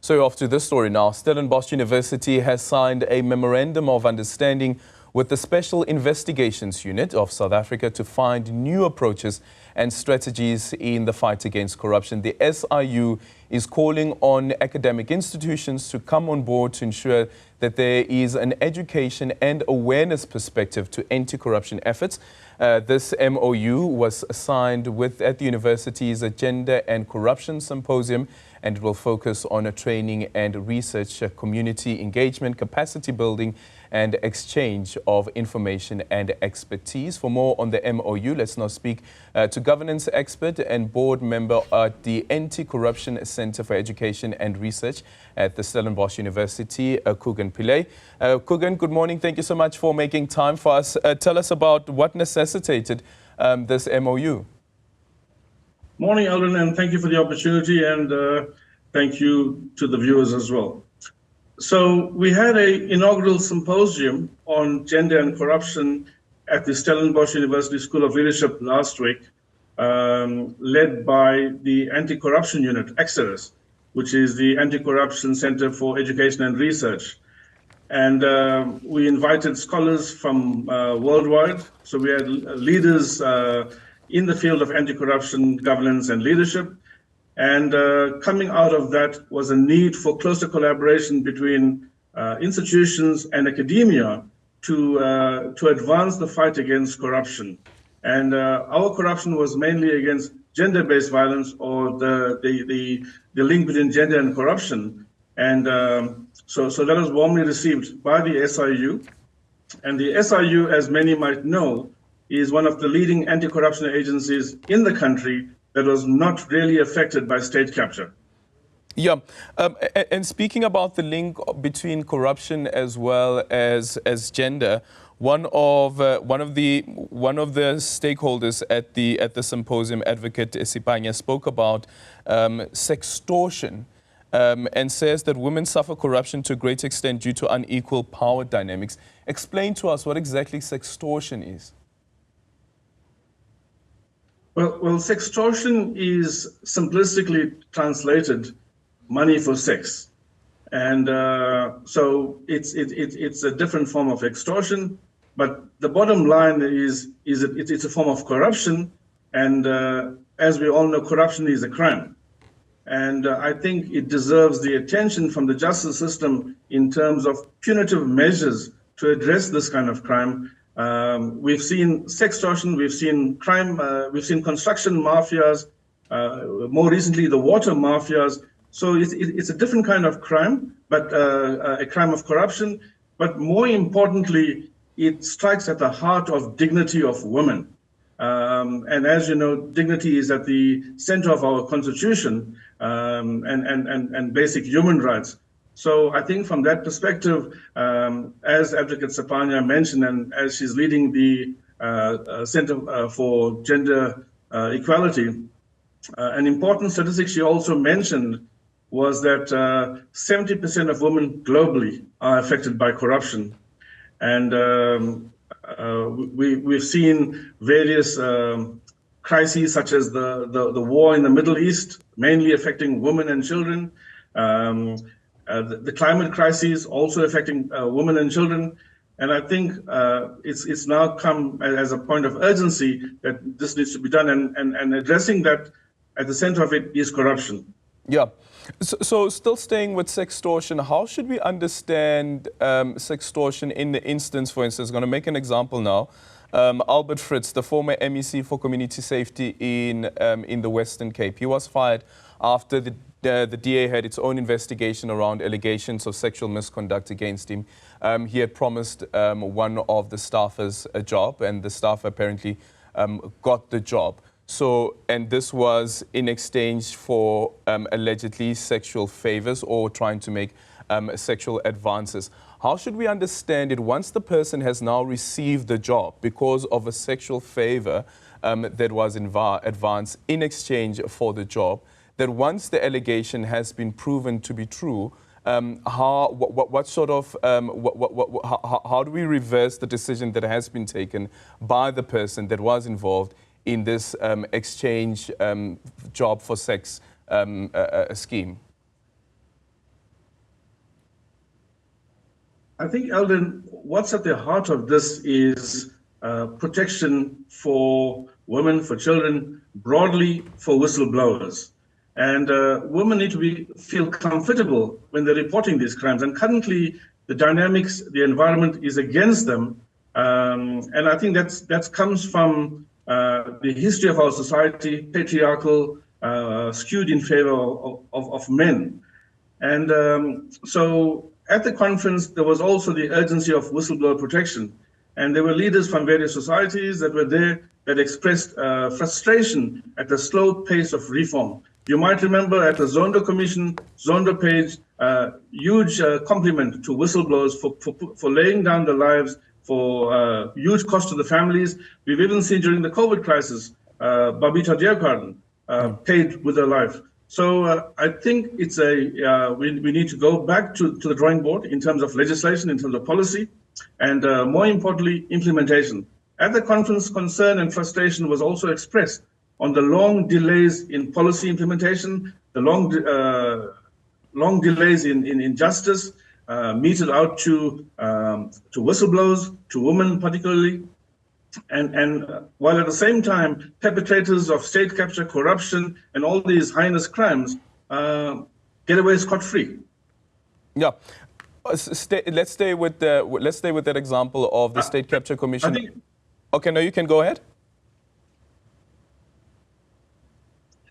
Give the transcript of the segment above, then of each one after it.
So off to this story now. Stellenbosch University has signed a memorandum of understanding with the Special Investigations Unit of South Africa to find new approaches and strategies in the fight against corruption. The SIU is calling on academic institutions to come on board to ensure that there is an education and awareness perspective to anti-corruption efforts. This MOU was signed at the university's Gender and Corruption Symposium, and it will focus on training and research, community engagement, capacity building, and exchange of information and expertise. For more on the MOU, let's now speak to governance expert and board member at the Anti-Corruption Center for Education and Research at the Stellenbosch University, Koogan Pillay. Koogan, good morning. Thank you so much for making time for us. Tell us about what necessitated this MOU. Morning, Eldon, and thank you for the opportunity, and thank you to the viewers as well. So we had an inaugural symposium on gender and corruption at the Stellenbosch University School of Leadership last week, led by the Anti-Corruption Unit, Exodus, which is the Anti-Corruption Center for Education and Research. And we invited scholars from worldwide. So we had leaders in the field of anti-corruption, governance, and leadership. And coming out of that was a need for closer collaboration between institutions and academia to advance the fight against corruption. And our corruption was mainly against gender-based violence, or the link between gender and corruption. And so that was warmly received by the SIU. And the SIU, as many might know, is one of the leading anti-corruption agencies in the country that was not really affected by state capture. Yeah, and speaking about the link between corruption as well as gender, one of the stakeholders at the symposium, Advocate Sipanya, spoke about sextortion, and says that women suffer corruption to a great extent due to unequal power dynamics. Explain to us what exactly sextortion is. Well, sextortion is simplistically translated money for sex, and so it's a different form of extortion. But the bottom line is it's a form of corruption, and as we all know, corruption is a crime, and I think it deserves the attention from the justice system in terms of punitive measures to address this kind of crime. We've seen sextortion, we've seen crime, we've seen construction mafias, more recently the water mafias. So it's a different kind of crime, but a crime of corruption. But more importantly, it strikes at the heart of dignity of women. And as you know, dignity is at the center of our constitution and basic human rights. So I think from that perspective, as Advocate Sipanya mentioned, and as she's leading the Center for Gender Equality, an important statistic she also mentioned was that 70% of women globally are affected by corruption. And we've seen various crises, such as the war in the Middle East, mainly affecting women and children. The climate crisis also affecting women and children. And I think it's now come as a point of urgency that this needs to be done, and addressing that at the center of it is corruption. Yeah. So still staying with sextortion, how should we understand sextortion in the instance, for instance, I'm going to make an example now. Albert Fritz, the former MEC for Community Safety in the Western Cape, he was fired after the DA had its own investigation around allegations of sexual misconduct against him. He had promised one of the staffers a job, and the staff apparently got the job. So, and this was in exchange for allegedly sexual favors or trying to make sexual advances. How should we understand it once the person has now received the job because of a sexual favor that was advanced in exchange for the job, that once the allegation has been proven to be true, how do we reverse the decision that has been taken by the person that was involved in this exchange job for sex scheme? I think, Eldon, what's at the heart of this is protection for women, for children, broadly for whistleblowers. And women need to feel comfortable when they're reporting these crimes. And currently, the dynamics, the environment is against them. And I think that comes from the history of our society, patriarchal, skewed in favor of men. And so at the conference, there was also the urgency of whistleblower protection. And there were leaders from various societies that were there that expressed frustration at the slow pace of reform. You might remember at the Zondo Commission, Zondo page, huge compliment to whistleblowers for laying down their lives, for huge cost to the families. We've even seen during the COVID crisis, Babita Deargarden paid with her life. So I think it's we need to go back to the drawing board in terms of legislation, in terms of policy, and more importantly, implementation. At the conference, concern and frustration was also expressed on the long delays in policy implementation, the long delays in justice, meted out to whistleblowers, to women particularly, and while at the same time perpetrators of state capture, corruption, and all these heinous crimes get away scot-free. Yeah. Let's stay with that example of the State Capture Commission. Okay, no, you can go ahead.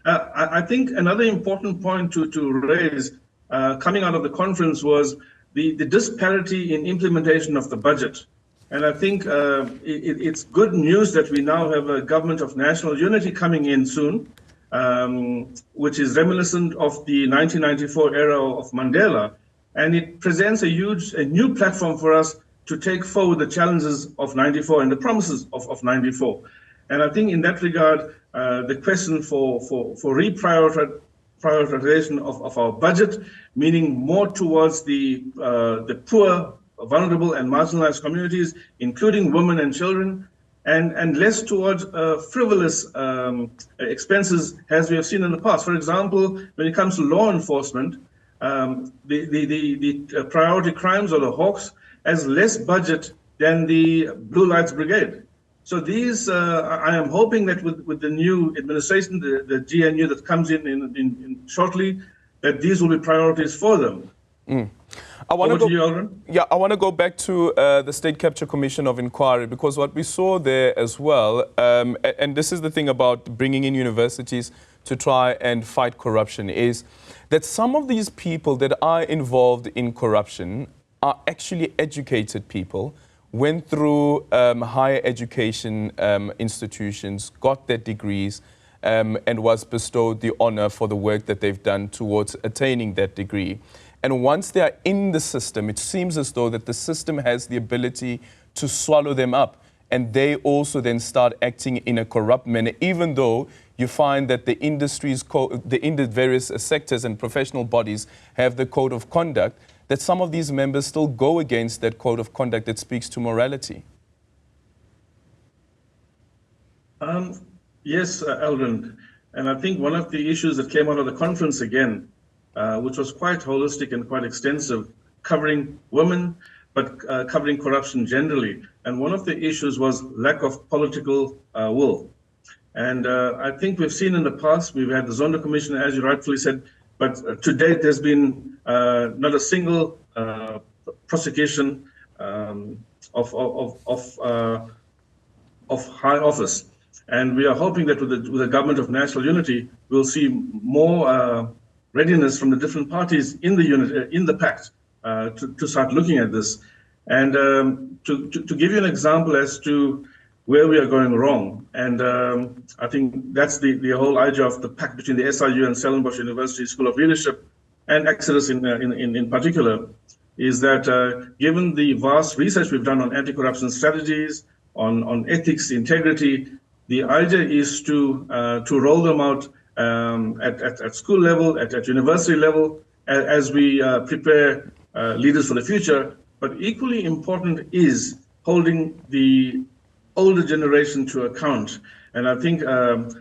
I think another important point to raise coming out of the conference was the disparity in implementation of the budget. And I think it's good news that we now have a government of national unity coming in soon, which is reminiscent of the 1994 era of Mandela. And it presents a new platform for us to take forward the challenges of 94 and the promises of 94. And I think in that regard, the question for reprioritization of our budget, meaning more towards the poor, vulnerable and marginalized communities, including women and children, and less towards frivolous expenses, as we have seen in the past. For example, when it comes to law enforcement, the priority crimes or the hawks has less budget than the Blue Lights Brigade. So these, I am hoping that with the new administration, the GNU that comes in shortly, that these will be priorities for them. I want to go back to the State Capture Commission of Inquiry, because what we saw there as well, and this is the thing about bringing in universities to try and fight corruption, is that some of these people that are involved in corruption are actually educated people, went through higher education institutions, got their degrees, and was bestowed the honor for the work that they've done towards attaining that degree. And once they are in the system, it seems as though that the system has the ability to swallow them up. And they also then start acting in a corrupt manner, even though you find that the various sectors and professional bodies have the code of conduct, that some of these members still go against that code of conduct that speaks to morality. Yes, Eldon. And I think one of the issues that came out of the conference again, which was quite holistic and quite extensive, covering women, but covering corruption generally. And one of the issues was lack of political will. And I think we've seen in the past, we've had the Zondo Commission, as you rightfully said, but to date, there's been not a single prosecution of high office. And we are hoping that with the government of national unity, we'll see more readiness from the different parties in the pact to start looking at this. And to give you an example as to where we are going wrong, and I think that's the whole idea of the pact between the SIU and Stellenbosch University School of Leadership and Exodus in particular, is that given the vast research we've done on anti-corruption strategies, on ethics, integrity, the idea is to roll them out at school level, at university level, as we prepare leaders for the future. But equally important is holding the older generation to account. And I think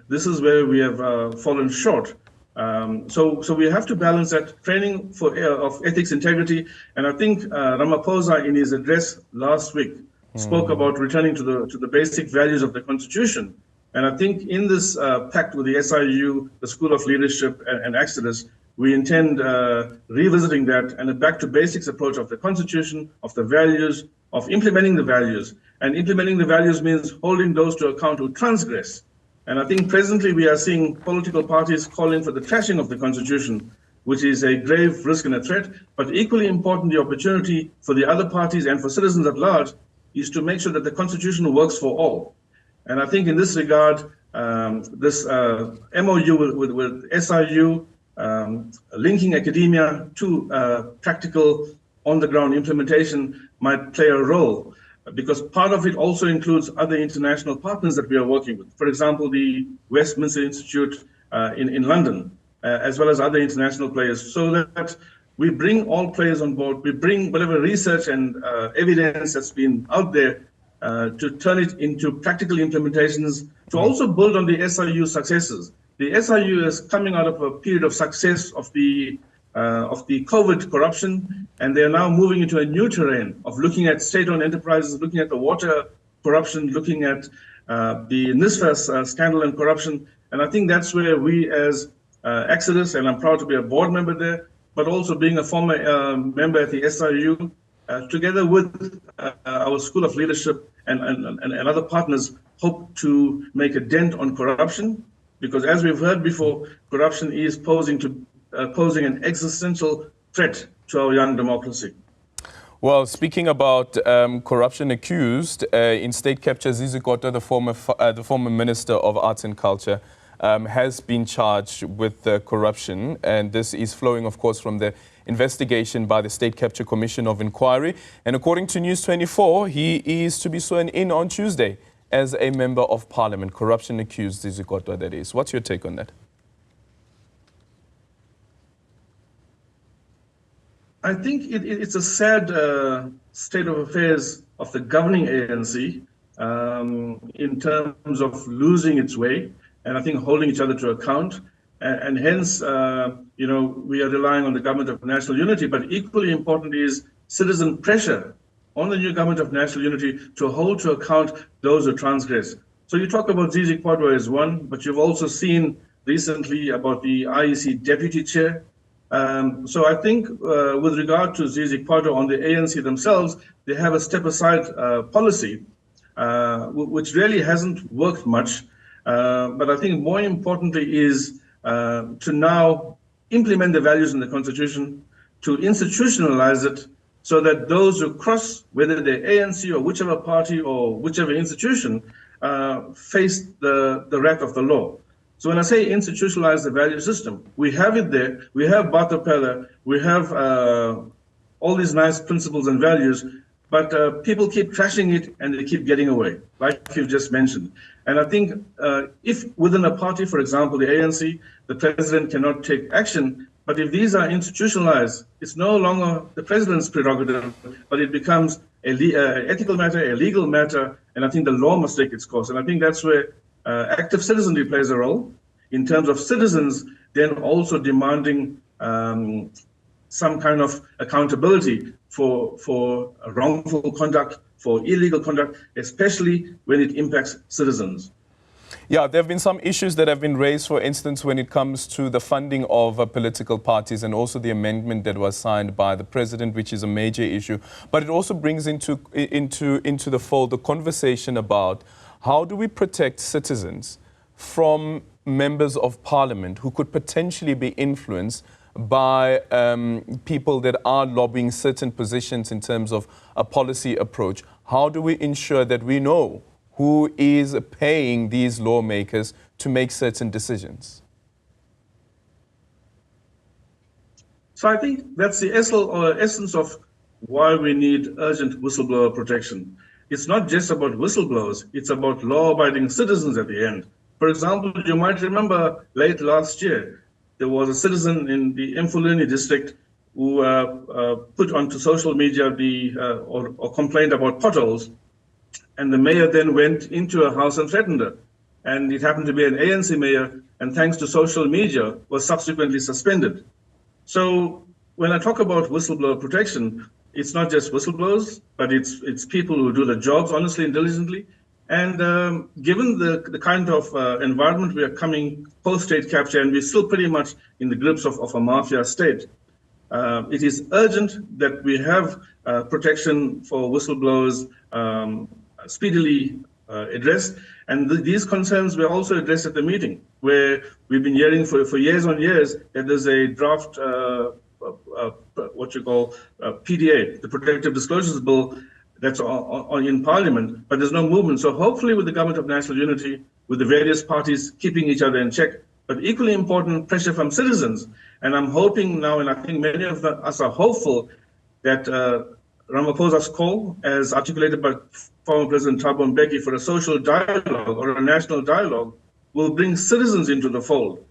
this is where we have fallen short So we have to balance that training of ethics integrity. And I think Ramaphosa in his address last week spoke about returning to the basic values of the Constitution. And I think in this pact with the SIU, the School of Leadership and Exodus, we intend revisiting that and a back to basics approach of the Constitution, of the values, of implementing the values. And implementing the values means holding those to account who transgress. And I think presently we are seeing political parties calling for the trashing of the Constitution, which is a grave risk and a threat. But equally important, the opportunity for the other parties and for citizens at large is to make sure that the Constitution works for all. And I think in this regard, this MOU with SIU, linking academia to practical on-the-ground implementation might play a role, because part of it also includes other international partners that we are working with. For example, the Westminster Institute in London, as well as other international players, so that we bring all players on board, we bring whatever research and evidence that's been out there to turn it into practical implementations, to also build on the SIU successes. The SIU is coming out of a period of success of the COVID corruption, and they are now moving into a new terrain of looking at state-owned enterprises, looking at the water corruption, looking at the NISFAS scandal and corruption. And I think that's where we as Exodus, and I'm proud to be a board member there, but also being a former member at the SIU, together with our School of Leadership and other partners, hope to make a dent on corruption. Because as we've heard before, corruption is posing an existential threat to our young democracy. Well, speaking about corruption accused, in state capture, Zizi Kodwa, the former Minister of Arts and Culture, has been charged with corruption. And this is flowing, of course, from the investigation by the State Capture Commission of Inquiry. And according to News 24, he is to be sworn in on Tuesday as a member of parliament. Corruption accused, Zizi Kodwa, that is. What's your take on that? I think it's a sad state of affairs of the governing ANC in terms of losing its way, and I think holding each other to account. And hence, we are relying on the government of national unity, but equally important is citizen pressure on the new government of national unity to hold to account those who transgress. So you talk about Zizi Kodwa as one, but you've also seen recently about the IEC deputy chair. So I think with regard to Zizi Kodwa on the ANC themselves, they have a step-aside policy, which really hasn't worked much. But I think more importantly is to now implement the values in the Constitution, to institutionalize it, so that those who cross, whether they're ANC or whichever party or whichever institution, face the wrath of the law. So when I say institutionalize the value system, we have it there. We have Batopela, we have all these nice principles and values, but people keep trashing it and they keep getting away, like you've just mentioned. And I think if within a party, for example, the ANC, the president cannot take action, but if these are institutionalized, it's no longer the president's prerogative, but it becomes an ethical matter, a legal matter, and I think the law must take its course. And I think that's where active citizenry plays a role, in terms of citizens then also demanding some kind of accountability for wrongful conduct, for illegal conduct, especially when it impacts citizens. Yeah, there have been some issues that have been raised, for instance, when it comes to the funding of political parties and also the amendment that was signed by the president, which is a major issue. But it also brings into the fold the conversation about how do we protect citizens from members of parliament who could potentially be influenced by people that are lobbying certain positions in terms of a policy approach. How do we ensure that we know who is paying these lawmakers to make certain decisions? So I think that's the essence of why we need urgent whistleblower protection. It's not just about whistleblowers, it's about law-abiding citizens at the end. For example, you might remember late last year, there was a citizen in the Mfuleni district who put onto social media or complained about potholes. And the mayor then went into her house and threatened her. And it happened to be an ANC mayor, and thanks to social media, was subsequently suspended. So when I talk about whistleblower protection, it's not just whistleblowers, but it's people who do their jobs honestly and diligently. And given the kind of environment we are coming post-state capture, and we're still pretty much in the grips of a mafia state, it is urgent that we have protection for whistleblowers speedily addressed. And these concerns were also addressed at the meeting, where we've been hearing for years on years that there's a draft, what you call PDA, the Protective Disclosures Bill, that's in Parliament, but there's no movement. So hopefully with the Government of National Unity, with the various parties keeping each other in check, but equally important, pressure from citizens. And I'm hoping now, and I think many of us are hopeful, that Ramaphosa's call, as articulated by former President Thabo Mbeki, for a social dialogue or a national dialogue, will bring citizens into the fold.